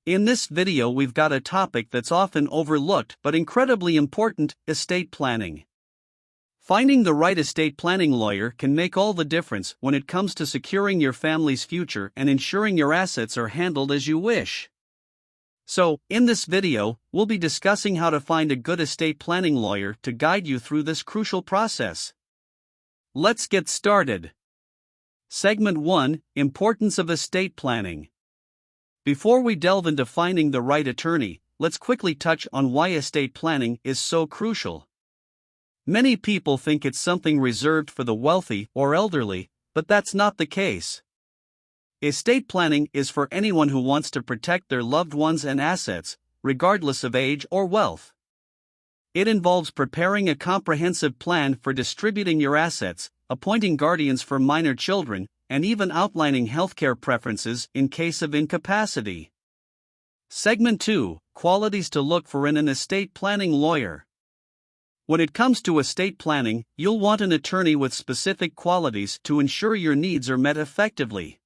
In this video we've got a topic that's often overlooked but incredibly important: estate planning. Finding the right estate planning lawyer can make all the difference when it comes to securing your family's future and ensuring your assets are handled as you wish. So, in this video, we'll be discussing how to find a good estate planning lawyer to guide you through this crucial process. Let's get started. Segment 1: Importance of estate planning. Before we delve into finding the right attorney, let's quickly touch on why estate planning is so crucial. Many people think it's something reserved for the wealthy or elderly, but that's not the case. Estate planning is for anyone who wants to protect their loved ones and assets, regardless of age or wealth. It involves preparing a comprehensive plan for distributing your assets, appointing guardians for minor children, and even outlining healthcare preferences in case of incapacity. Segment 2: Qualities to look for in an estate planning lawyer. When it comes to estate planning, you'll want an attorney with specific qualities to ensure your needs are met effectively.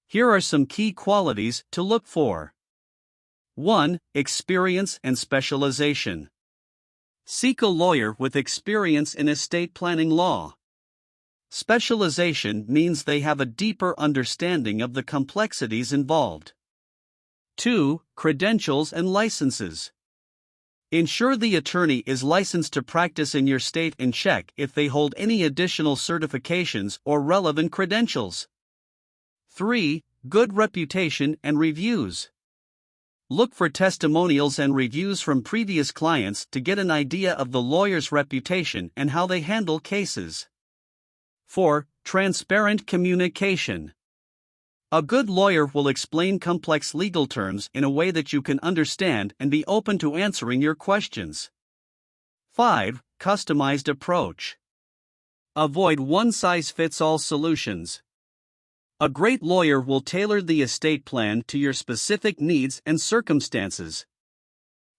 Here are some key qualities to look for. 1. Experience and specialization. Seek a lawyer with experience in estate planning law. Specialization means they have a deeper understanding of the complexities involved. 2. Credentials and licenses. Ensure the attorney is licensed to practice in your state and check if they hold any additional certifications or relevant credentials. 3. Good reputation and reviews. Look for testimonials and reviews from previous clients to get an idea of the lawyer's reputation and how they handle cases. 4. Transparent communication. A good lawyer will explain complex legal terms in a way that you can understand and be open to answering your questions. 5. Customized approach. Avoid one-size-fits-all solutions. A great lawyer will tailor the estate plan to your specific needs and circumstances.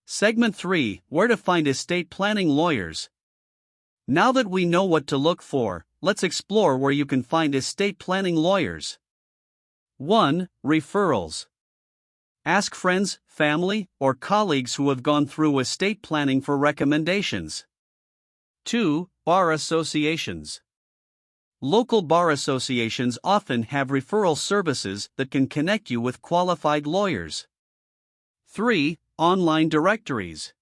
Segment 3: Where to find estate planning lawyers. Now that we know what to look for, let's explore where you can find estate planning lawyers. 1. Referrals. Ask friends, family, or colleagues who have gone through estate planning for recommendations. 2. Bar associations. Local bar associations often have referral services that can connect you with qualified lawyers. 3. Online directories.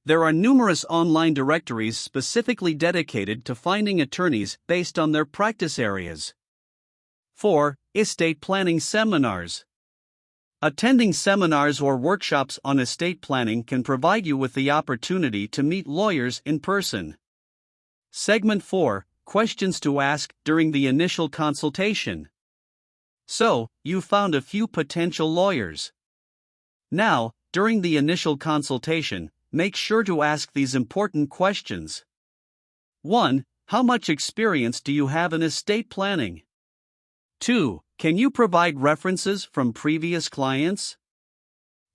There are numerous online directories specifically dedicated to finding attorneys based on their practice areas. 4. Estate planning seminars. Attending seminars or workshops on estate planning can provide you with the opportunity to meet lawyers in person. Segment 4: Questions to ask during the initial consultation. So, you found a few potential lawyers. Now, during the initial consultation, make sure to ask these important questions. 1. How much experience do you have in estate planning? 2. Can you provide references from previous clients?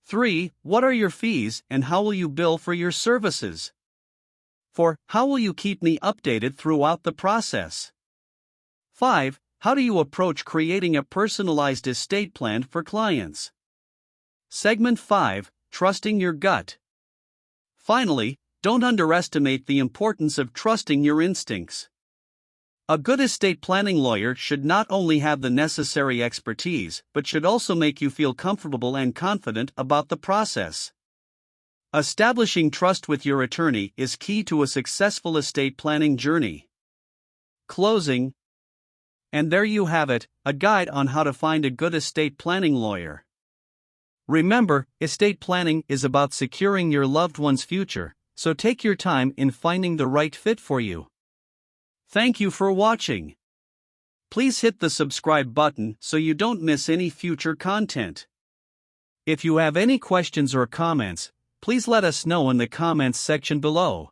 3. What are your fees and how will you bill for your services? 4. How will you keep me updated throughout the process? 5. How do you approach creating a personalized estate plan for clients? Segment 5: Trusting your gut. Finally, don't underestimate the importance of trusting your instincts. A good estate planning lawyer should not only have the necessary expertise but should also make you feel comfortable and confident about the process. Establishing trust with your attorney is key to a successful estate planning journey. Closing. And there you have it, a guide on how to find a good estate planning lawyer. Remember, estate planning is about securing your loved one's future, so take your time in finding the right fit for you. Thank you for watching. Please hit the subscribe button so you don't miss any future content. If you have any questions or comments, please let us know in the comments section below.